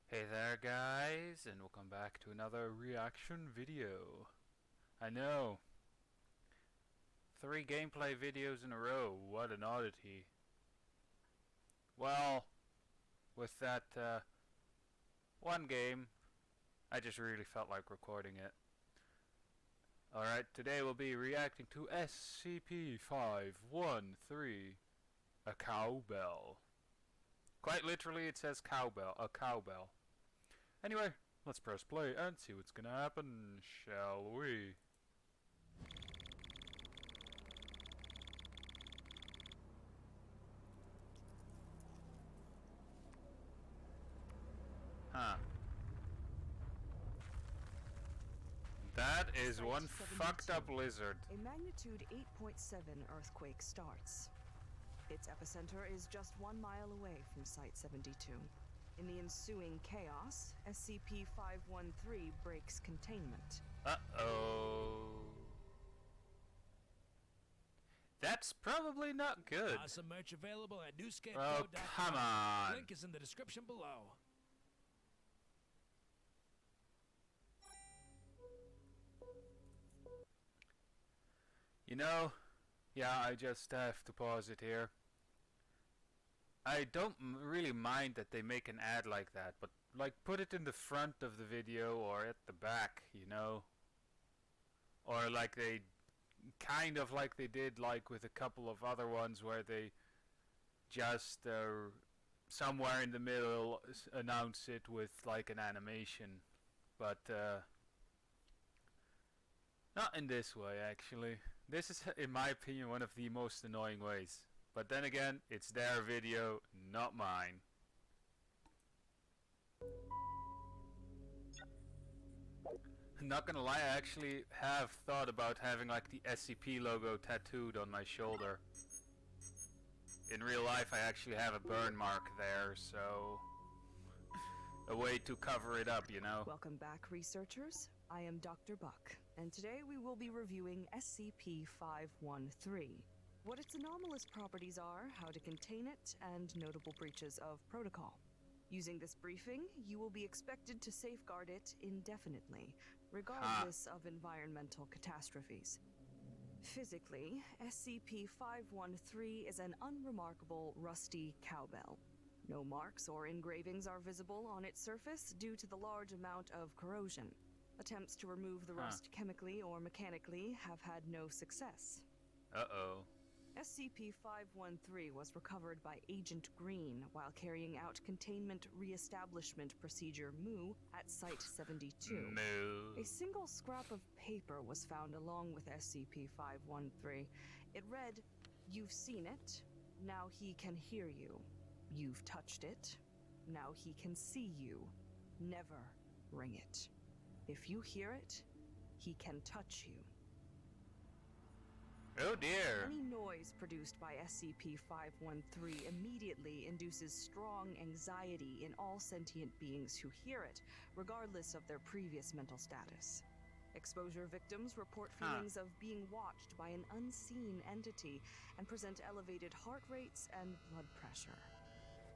Hey there guys, and welcome back to another reaction video. I know, 3 gameplay videos in a row, what an oddity. Well, with that one game, I just really felt like recording it. Alright, today we'll be reacting to SCP-513, a cowbell. Quite literally it says cowbell, a cowbell. Anyway, let's press play and see what's gonna happen, shall we? Huh. That is one fucked up lizard. A magnitude 8.7 earthquake starts. Its epicenter is just 1 mile away from Site 72. In the ensuing chaos, SCP-513 breaks containment. Uh-oh. That's probably not good. Awesome merch available at newscape.com. Oh, come on. Link is in the description below. You know, yeah, I just have to pause it here. I don't really mind that they make an ad like that, but like put it in the front of the video or at the back, you know? Or like they kind of like they did like with a couple of other ones where they just somewhere in the middle announce it with like an animation, but not in this way actually. This is, in my opinion, one of the most annoying ways. But then again, it's their video, not mine. Not gonna lie, I actually have thought about having like the SCP logo tattooed on my shoulder. In real life I actually have a burn mark there, so a way to cover it up, you know. Welcome back, researchers. I am Dr. Buck, and today we will be reviewing SCP-513. What its anomalous properties are, how to contain it, and notable breaches of protocol. Using this briefing, you will be expected to safeguard it indefinitely, regardless of environmental catastrophes. Physically, SCP-513 is an unremarkable rusty cowbell. No marks or engravings are visible on its surface due to the large amount of corrosion. Attempts to remove the rust chemically or mechanically have had no success. Uh-oh. SCP-513 was recovered by Agent Green while carrying out Containment Reestablishment Procedure MOO at Site 72. Moo. A single scrap of paper was found along with SCP-513. It read, "You've seen it, now he can hear you. You've touched it, now he can see you. Never ring it. If you hear it, he can touch you." Oh dear. Any noise produced by SCP-513 immediately induces strong anxiety in all sentient beings who hear it, regardless of their previous mental status. Exposure victims report feelings of being watched by an unseen entity and present elevated heart rates and blood pressure.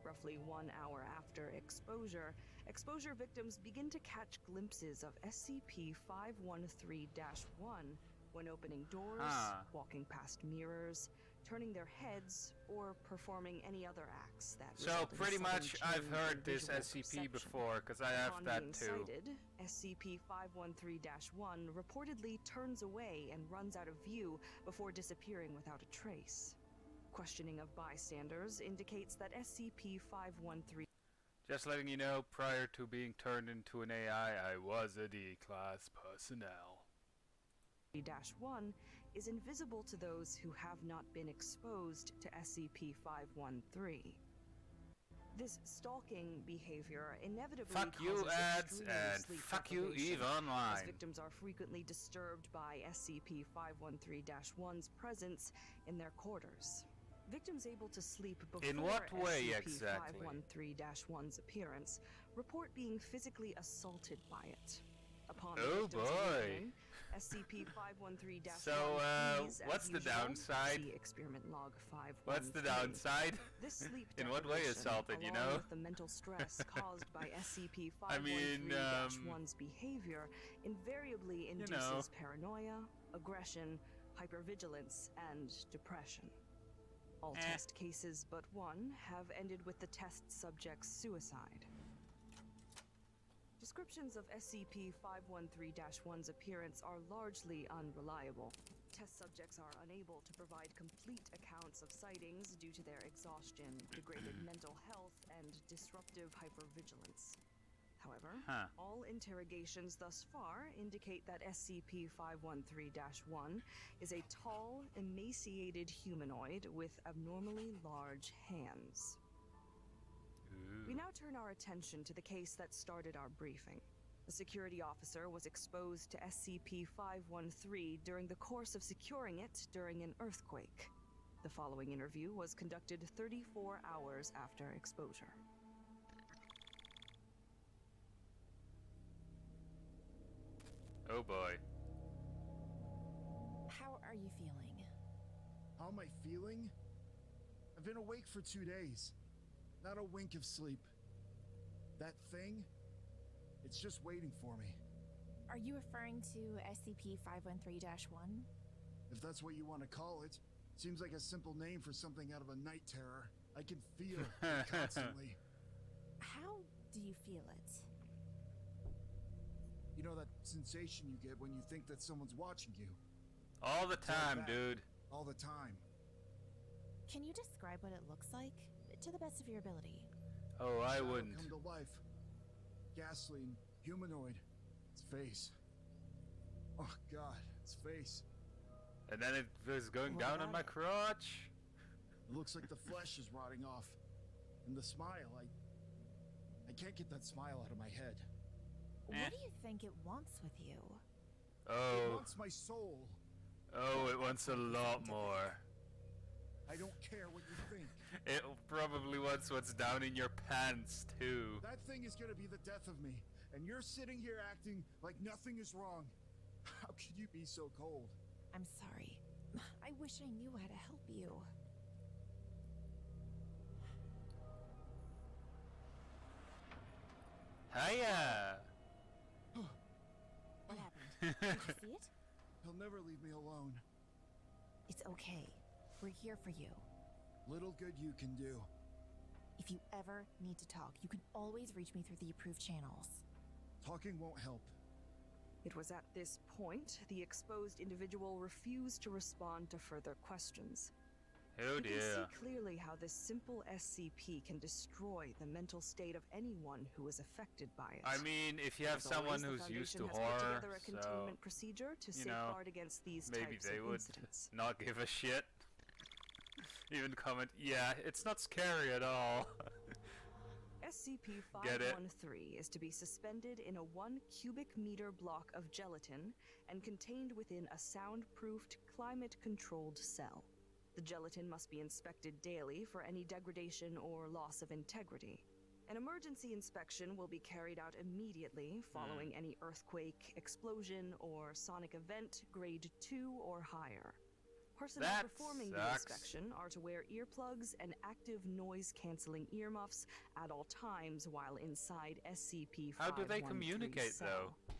Roughly 1 hour after exposure, exposure victims begin to catch glimpses of SCP-513-1 when opening doors, walking past mirrors, turning their heads, or performing any other acts that So pretty much I've heard this SCP before, because I have that too. Cited, SCP-513-1 reportedly turns away and runs out of view before disappearing without a trace. Questioning of bystanders indicates that SCP-513... Just letting you know, prior to being turned into an AI, I was a D-class personnel. -1 is invisible to those who have not been exposed to SCP-513. This stalking behavior inevitably fuck you causes ads extreme and sleep fuck you deprivation, Eve as Online. victims are frequently disturbed by SCP-513-1's presence in their quarters. Victims able to sleep before In what way exactly? SCP-513-1's appearance report being physically assaulted by it. Upon the Oh victim's boy. awakening, SCP-513-1, So, please, as what's the usual, downside? see experiment log 513. What's the downside? This sleep In what way deprivation, assaulted, you along know? with the mental stress caused by I mean, SCP-513-1's behavior, invariably induces know. paranoia, aggression, hypervigilance, and depression. All Eh. test cases but one have ended with the test subject's suicide. Descriptions of SCP-513-1's appearance are largely unreliable. Test subjects are unable to provide complete accounts of sightings due to their exhaustion, degraded mental health, and disruptive hypervigilance. However, all interrogations thus far indicate that SCP-513-1 is a tall, emaciated humanoid with abnormally large hands. We now turn our attention to the case that started our briefing. A security officer was exposed to SCP-513 during the course of securing it during an earthquake. The following interview was conducted 34 hours after exposure. Oh boy. How are you feeling? How am I feeling? I've been awake for 2 days. Not a wink of sleep. That thing, it's just waiting for me. Are you referring to SCP-513-1? If that's what you want to call it. Seems like a simple name for something out of a night terror. I can feel it constantly. How do you feel it? You know that sensation you get when you think that someone's watching you? All the It's like time, that. dude. All the time. Can you describe what it looks like? To the best of your ability. Oh, I Shadow wouldn't. come to life. Ghastly and humanoid. Its face. Oh god, its face. And then it was going What down on about my it? crotch. It looks like the flesh is rotting off. And the smile, I can't get that smile out of my head. What do you think it wants with you? It Oh, wants my soul. oh, it wants a lot more. I don't care what you think. It probably wants what's down in your pants, too. That thing is gonna be the death of me. And you're sitting here acting like nothing is wrong. How could you be so cold? I'm sorry. I wish I knew how to help you. Hiya! What happened? Did you see it? He'll never leave me alone. It's okay. We're here for you. Little good you can do. If you ever need to talk, you can always reach me through the approved channels. Talking won't help. It was at this point the exposed individual refused to respond to further questions. Oh You can dear. see clearly how this simple SCP can destroy the mental state of anyone who is affected by it. I mean, if you have As always, someone the who's used to Foundation has put horror, together a so containment procedure to you know, safeguard against these maybe types they of would incidents. not give a shit. Even comment, yeah, it's not scary at all. Get it? SCP-513 is to be suspended in a 1 cubic meter block of gelatin and contained within a soundproofed, climate-controlled cell. The gelatin must be inspected daily for any degradation or loss of integrity. An emergency inspection will be carried out immediately following any earthquake, explosion, or sonic event grade 2 or higher. Personnel That performing the sucks. inspection are to wear earplugs and active noise-canceling earmuffs at all times while inside SCP-513 How do they communicate, cell. though?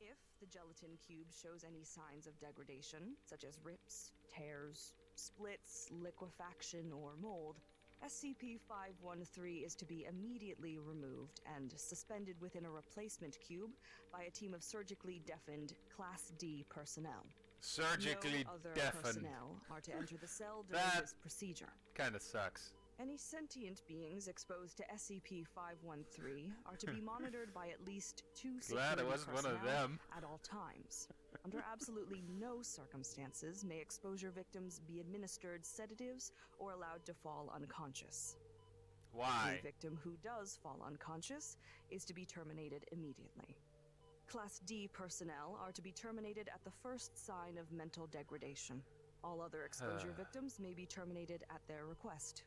If the gelatin cube shows any signs of degradation, such as rips, tears, splits, liquefaction, or mold, SCP-513 is to be immediately removed and suspended within a replacement cube by a team of surgically deafened Class D personnel. Surgically No other deafened. personnel are to enter the cell during That- this procedure. Kinda sucks. Any sentient beings exposed to SCP-513 are to be monitored by at least 2 Glad security it wasn't one of personnel them. at all times. Under absolutely no circumstances may exposure victims be administered sedatives or allowed to fall unconscious. Why? A victim who does fall unconscious is to be terminated immediately. Class D personnel are to be terminated at the first sign of mental degradation. All other exposure victims may be terminated at their request.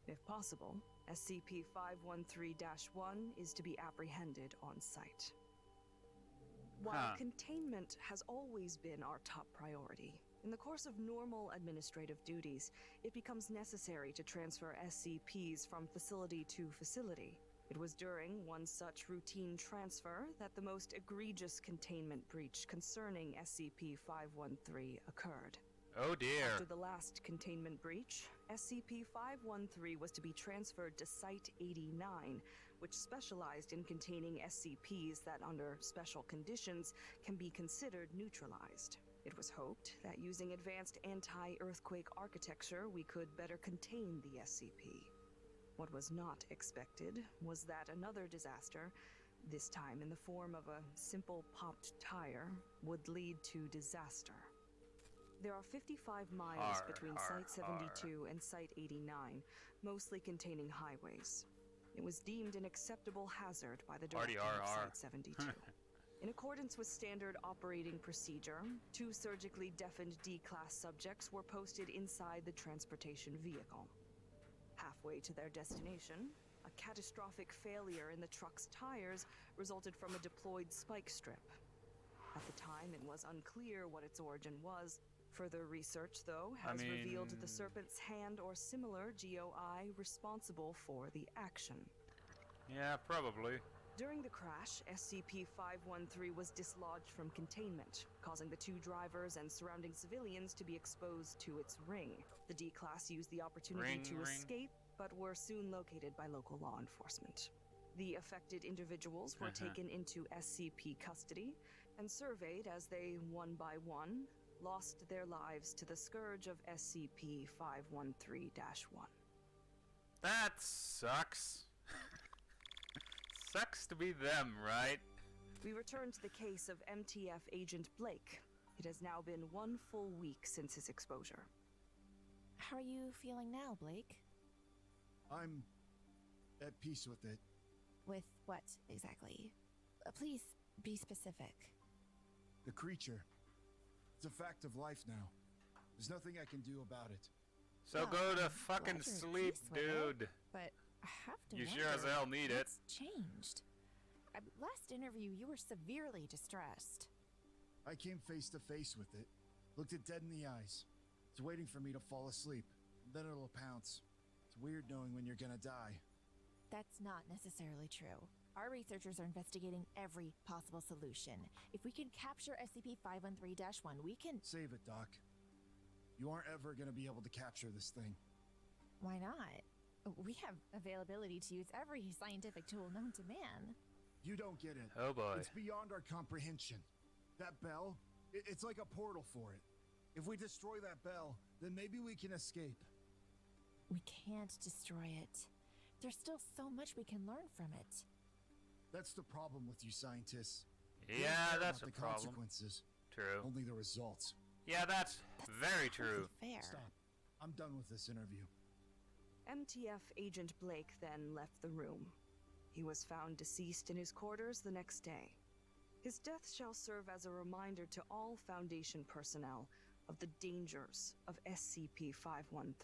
If possible, SCP-513-1 is to be apprehended on site. While containment has always been our top priority, in the course of normal administrative duties, it becomes necessary to transfer SCPs from facility to facility. It was during one such routine transfer that the most egregious containment breach concerning SCP-513 occurred. Oh dear. After the last containment breach, SCP-513 was to be transferred to Site-89, which specialized in containing SCPs that, under special conditions, can be considered neutralized. It was hoped that using advanced anti-earthquake architecture, we could better contain the SCP. What was not expected was that another disaster, this time in the form of a simple popped tire, would lead to disaster. There are 55 miles between Site 72 and Site 89, mostly containing highways. It was deemed an acceptable hazard by the director of Site 72. In accordance with standard operating procedure, 2 surgically deafened D-Class subjects were posted inside the transportation vehicle. Halfway to their destination, a catastrophic failure in the truck's tires resulted from a deployed spike strip. At the time, it was unclear what its origin was. Further research, though, has revealed the Serpent's Hand or similar GOI responsible for the action. Yeah, probably. During the crash, SCP-513 was dislodged from containment, causing the 2 drivers and surrounding civilians to be exposed to its ring. The D-Class used the opportunity to escape, but were soon located by local law enforcement. The affected individuals were taken into SCP custody and surveyed as they, one by one, lost their lives to the scourge of SCP-513-1. That sucks. Sucks to be them, right? We return to the case of MTF Agent Blake. It has now been 1 full week since his exposure. How are you feeling now, Blake? I'm at peace with it. With what, exactly? Please, be specific. The creature. It's a fact of life now. There's nothing I can do about it. So Well, go to I'm fucking glad you're at sleep, peace with it. dude. But I have to You wonder, sure as hell need it. what's changed? Last interview, you were severely distressed. I came face to face with it. Looked it dead in the eyes. It's waiting for me to fall asleep. Then it'll pounce. It's weird knowing when you're gonna die. That's not necessarily true. Our researchers are investigating every possible solution. If we can capture SCP-513-1, we can... Save it, Doc. You aren't ever gonna be able to capture this thing. Why not? We have availability to use every scientific tool known to man. You don't get it. Oh boy. It's beyond our comprehension. That bell, it's like a portal for it. If we destroy that bell, then maybe we can escape. We can't destroy it. There's still so much we can learn from it. That's the problem with you scientists. You don't Yeah, care that's about a the problem. consequences, True. only the results. Yeah, that's very true. Fair. Stop. I'm done with this interview. MTF Agent Blake then left the room. He was found deceased in his quarters the next day. His death shall serve as a reminder to all Foundation personnel of the dangers of SCP-513.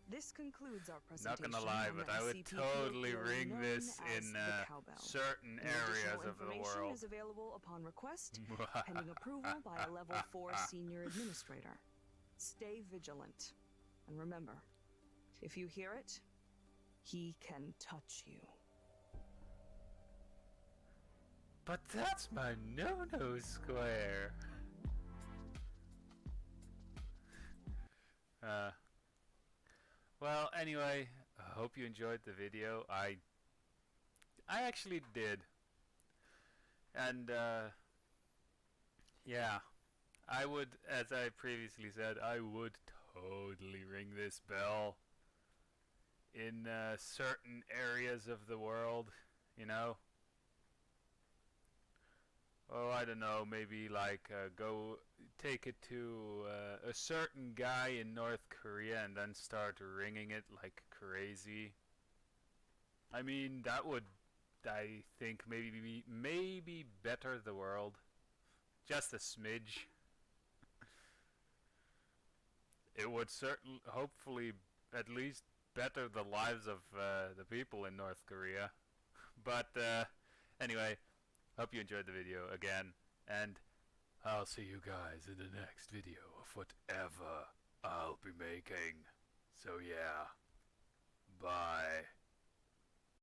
This concludes our Not presentation. gonna lie, on but the I would SCP field totally theory ring known this as in the Cowbell. certain Additional areas of the information world. is available upon request, pending approval by a Level 4 Senior Administrator. Stay vigilant. And remember, if you hear it, he can touch you. But that's my no-no square. Well, anyway, I hope you enjoyed the video. I actually did. And, yeah. I would, as I previously said, I would totally ring this bell in certain areas of the world, you know? Oh, I don't know, maybe like go take it to a certain guy in North Korea and then start ringing it like crazy. I mean, that would, I think, maybe better the world. Just a smidge. It would hopefully, at least better the lives of the people in North Korea. But anyway, Hope you enjoyed the video again, and I'll see you guys in the next video of whatever I'll be making. So yeah.